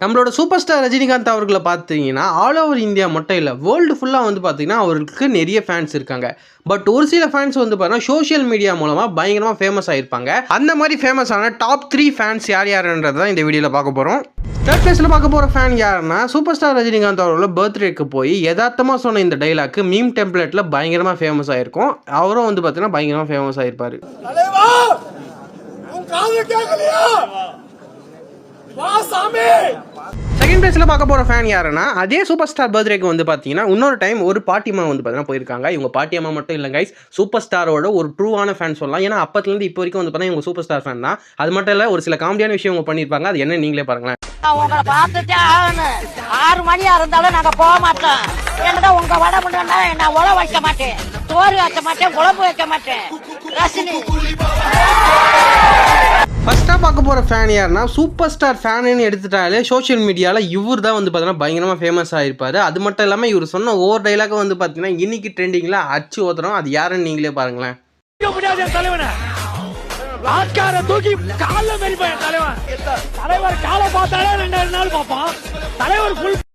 நம்மளோட super star Rajinikanth அவர்களை பார்த்தீங்கன்னா ஆல் ஓவர் இந்தியா மட்டும் இல்லை வேர்ல்டு ஃபுல்லாக வந்து பார்த்தீங்கன்னா அவருக்கு நிறைய ஃபேன்ஸ் இருக்காங்க. பட் ஒரு சில ஃபேன்ஸ் வந்து பார்த்தீங்கன்னா சோஷியல் மீடியா மூலமாக பயங்கரமாக ஃபேமஸ் ஆகிருப்பாங்க. அந்த மாதிரி ஃபேமஸான டாப் 3 ஃபேன்ஸ் யார் யாருன்றது தான் இந்த வீடியோவில் பார்க்க போகிறோம். தேர்ட் பிளேஸில் பார்க்க போகிற ஃபேன் யாருன்னா சூப்பர் ஸ்டார் ரஜினிகாந்த் அவர்களோட பர்த்டேக்கு போய் யதார்த்தமாக சொன்ன இந்த டைலாக்கு மீம் டெம்ப்ளேட்டில் பயங்கரமாக ஃபேமஸ் ஆகிருக்கும். அவரும் வந்து பார்த்தீங்கன்னா பயங்கரமாக ஃபேமஸ் ஆகிருப்பார். செகண்ட் பிளேஸில் பார்க்க போகிற ஃபேன் யாருன்னா அதே சூப்பர் ஸ்டார் பர்த்டேக்கு வந்து பார்த்தீங்கன்னா இன்னொரு டைம் ஒரு பாட்டியம்மா வந்து பார்த்தீங்கன்னா போயிருக்காங்க. இவங்க பாட்டியம்மா மட்டும் இல்லை கைஸ், சூப்பர் ஸ்டாரோட ஒரு ட்ரூவான ஃபேன் சொல்லலாம். ஏன்னா அப்பத்துலேருந்து இப்போ வரைக்கும் வந்து பார்த்தீங்கன்னா இவங்க சூப்பர் ஸ்டார் ஃபேன் தான். அது மட்டும் இல்லை, ஒரு சில காமெடியான விஷயம் இவங்க பண்ணியிருப்பாங்க. அது என்ன நீங்களே பாருங்களேன். உங்களை பார்த்துட்டே ஆகணும். 6 மணியா இருந்தாலும் நாங்க போக மாட்டோம். என்னடா உங்க வட முன்னா நான் உழ வைக்க மாட்டேன், சோறு வைக்க மாட்டேன், குழம்பு வைக்க மாட்டேன். ரசினி ஃபர்ஸ்ட்டாக பார்க்க போகிற ஃபேன் யாருன்னா சூப்பர் ஸ்டார் ஃபேனுன்னு எடுத்துட்டாலே சோஷியல் மீடியாவில் இவர் தான் வந்து பார்த்தீங்கன்னா பயங்கரமாக ஃபேமஸ் ஆகிருப்பார். அது மட்டும் இல்லாமல் இவர் சொன்ன ஒவ்வொரு டைலாக்கும் வந்து பார்த்தீங்கன்னா இன்னைக்கு ட்ரெண்டிங்கில் அச்சு ஓத்துறோம். அது யாருன்னு நீங்களே பாருங்களேன். தலைவர் காலை பார்த்தாலே 2 நாள் பார்ப்பான். தலைவர்